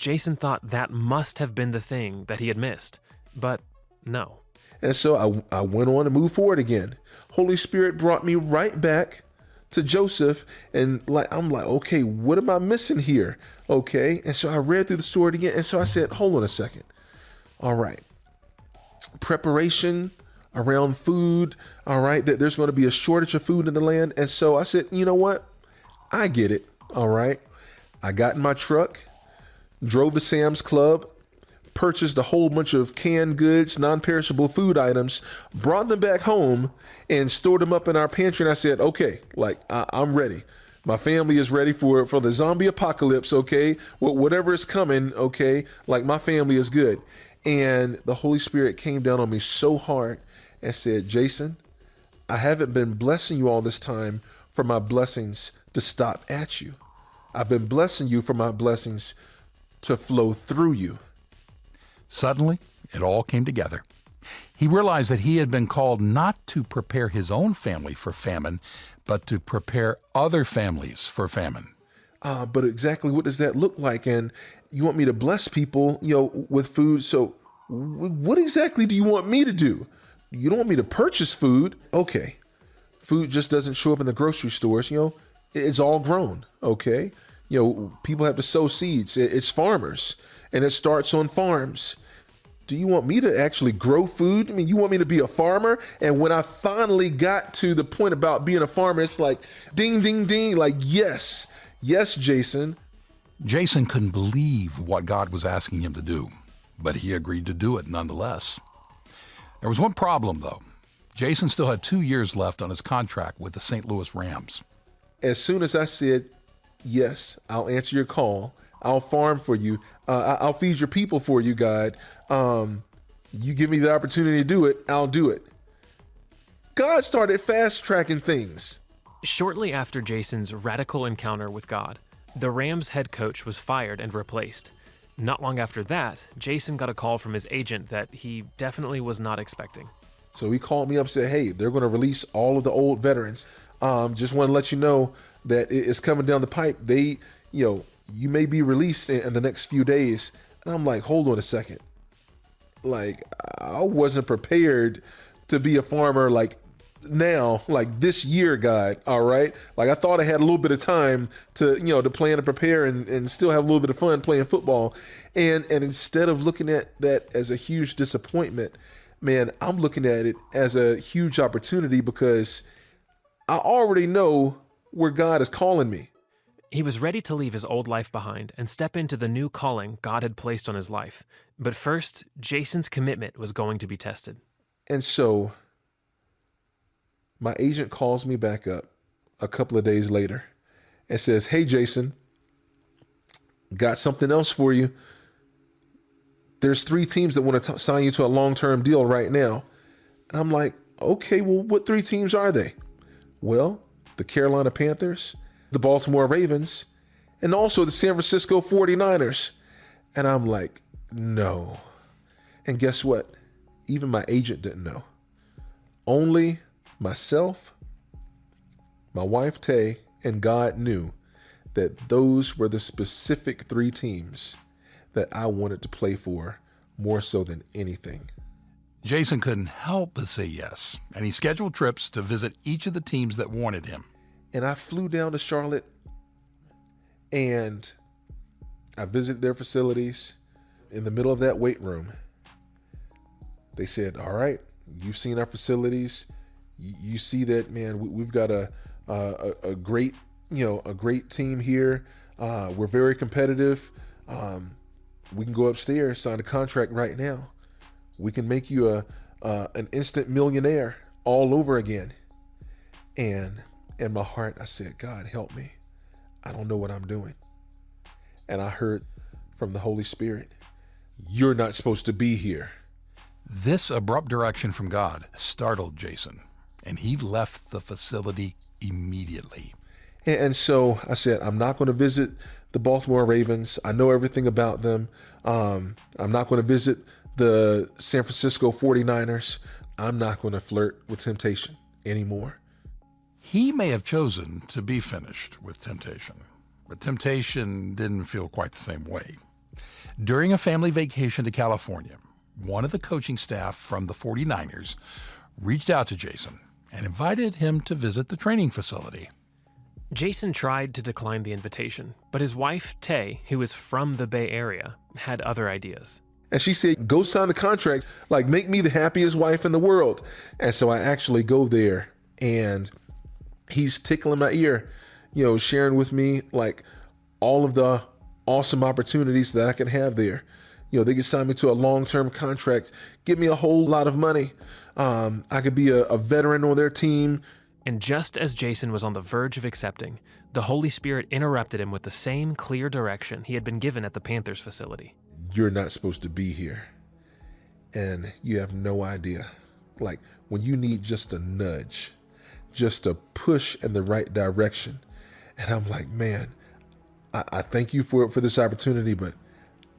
Jason thought that must have been the thing that he had missed, but no. And so I went on to move forward again. Holy Spirit brought me right back to Joseph, and I'm like, okay, what am I missing here? Okay. And so I read through the story again. And so I said, hold on a second. All right. Preparation around food. All right. There's going to be a shortage of food in the land. And so I said, you know what? I get it. All right. I got in my truck, drove to Sam's Club, purchased a whole bunch of canned goods, non-perishable food items, brought them back home and stored them up in our pantry. And I said, okay, I'm ready. My family is ready for the zombie apocalypse. Okay. Whatever is coming. Okay. My family is good. And the Holy Spirit came down on me so hard and said, Jason, I haven't been blessing you all this time for my blessings to stop at you. I've been blessing you for my blessings to flow through you. Suddenly, it all came together. He realized that he had been called not to prepare his own family for famine, but to prepare other families for famine. But exactly what does that look like? And you want me to bless people, with food. So what exactly do you want me to do? You don't want me to purchase food. Okay. Food just doesn't show up in the grocery stores. It's all grown. Okay. People have to sow seeds. It's farmers, and it starts on farms. Do you want me to actually grow food? I mean, you want me to be a farmer? And when I finally got to the point about being a farmer, it's like, ding, ding, ding. Yes, Jason. Jason couldn't believe what God was asking him to do, but he agreed to do it nonetheless. There was one problem, though. Jason still had 2 years left on his contract with the St. Louis Rams. As soon as I said, yes, I'll answer your call. I'll farm for you. I'll feed your people for you, God. You give me the opportunity to do it, I'll do it. God started fast-tracking things. Shortly after Jason's radical encounter with God, the Rams head coach was fired and replaced. Not long after that, Jason got a call from his agent that he definitely was not expecting. So he called me up and said, hey, they're going to release all of the old veterans. Just want to let you know that it's coming down the pipe. You may be released in the next few days. And I'm like, hold on a second. I wasn't prepared to be a farmer now, this year, God. All right. I thought I had a little bit of time to plan and prepare and still have a little bit of fun playing football. And instead of looking at that as a huge disappointment, man, I'm looking at it as a huge opportunity because I already know where God is calling me. He was ready to leave his old life behind and step into the new calling God had placed on his life. But first, Jason's commitment was going to be tested. And so my agent calls me back up a couple of days later and says, hey, Jason, got something else for you. There's 3 teams that want to sign you to a long-term deal right now. And I'm like, okay, well, what 3 teams are they? Well, the Carolina Panthers, the Baltimore Ravens, and also the San Francisco 49ers. And I'm like, no. And guess what? Even my agent didn't know. Only myself, my wife Tay, and God knew that those were the specific 3 teams that I wanted to play for more so than anything. Jason couldn't help but say yes, and he scheduled trips to visit each of the teams that wanted him. And I flew down to Charlotte and I visited their facilities. In the middle of that weight room, they said, all right, you've seen our facilities. You see that, man, we've got a great, a great team here. We're very competitive. We can go upstairs, sign a contract right now. We can make you an instant millionaire all over again. And in my heart, I said, God, help me. I don't know what I'm doing. And I heard from the Holy Spirit, you're not supposed to be here. This abrupt direction from God startled Jason, and he left the facility immediately. And so I said, I'm not going to visit the Baltimore Ravens. I know everything about them. I'm not going to visit the San Francisco 49ers. I'm not going to flirt with temptation anymore. He may have chosen to be finished with temptation, but temptation didn't feel quite the same way. During a family vacation to California, one of the coaching staff from the 49ers reached out to Jason and invited him to visit the training facility. Jason tried to decline the invitation, but his wife, Tay, who is from the Bay Area, had other ideas. And she said, go sign the contract, like make me the happiest wife in the world. And so I actually go there and he's tickling my ear, sharing with me like all of the awesome opportunities that I can have there. They could sign me to a long-term contract, give me a whole lot of money. I could be a veteran on their team. And just as Jason was on the verge of accepting, the Holy Spirit interrupted him with the same clear direction he had been given at the Panthers facility. You're not supposed to be here. And you have no idea. Like when you need just a nudge, just a push in the right direction. And I'm like, man, I thank you for this opportunity, but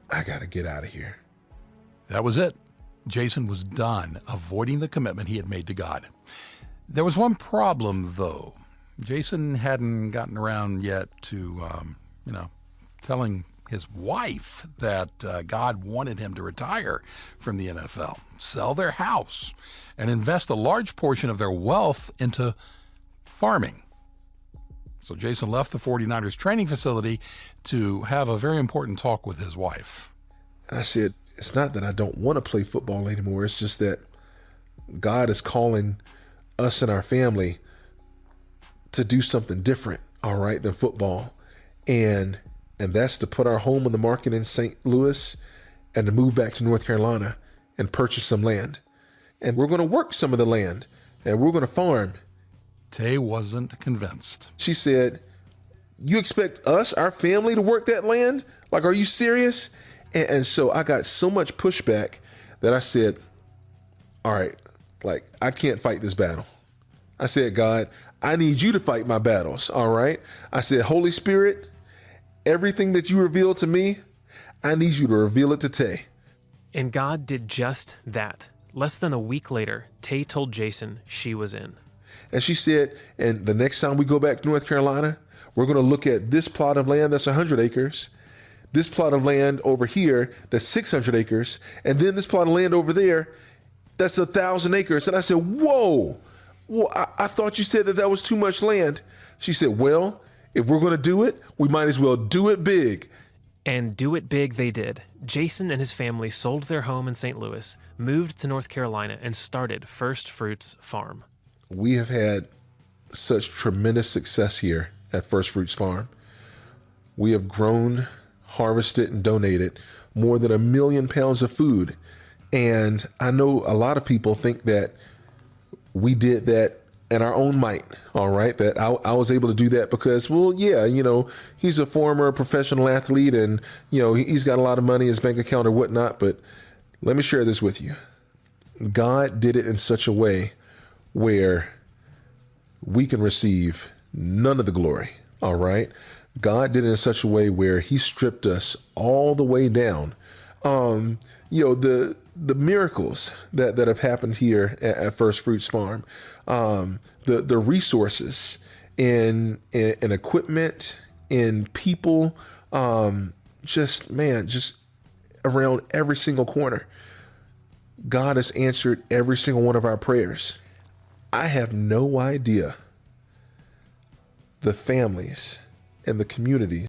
I got to get out of here. That was it. Jason was done avoiding the commitment he had made to God. There was one problem, though. Jason hadn't gotten around yet to, telling his wife that God wanted him to retire from the NFL, sell their house, and invest a large portion of their wealth into farming. So Jason left the 49ers training facility to have a very important talk with his wife. And I said, it's not that I don't want to play football anymore. It's just that God is calling us and our family to do something different, all right, than football. And that's to put our home on the market in St. Louis and to move back to North Carolina and purchase some land. And we're going to work some of the land and we're going to farm. Tay wasn't convinced. She said, you expect us, our family, to work that land? Like, are you serious? And so I got so much pushback that I said, all right, like, I can't fight this battle. I said, God, I need you to fight my battles, all right? I said, Holy Spirit, everything that you reveal to me, I need you to reveal it to Tay. And God did just that. Less than a week later, Tay told Jason she was in. And she said, and the next time we go back to North Carolina, we're going to look at this plot of land that's 100 acres, this plot of land over here that's 600 acres, and then this plot of land over there that's 1,000 acres. And I said, whoa, I thought you said that was too much land. She said, well, if we're going to do it, we might as well do it big. And do it big they did. Jason and his family sold their home in St. Louis, moved to North Carolina, and started First Fruits Farm. We have had such tremendous success here at First Fruits Farm. We have grown, harvested, and donated more than 1 million pounds of food. And I know a lot of people think that we did that in our own might, all right? That I was able to do that because, well, yeah, he's a former professional athlete and, he's got a lot of money in his bank account or whatnot. But let me share this with you. God did it in such a way where we can receive none of the glory, all right? God did it in such a way where he stripped us all the way down. The miracles that have happened here at First Fruits Farm, the resources in equipment, in people, just around every single corner. God has answered every single one of our prayers. I have no idea the families and the community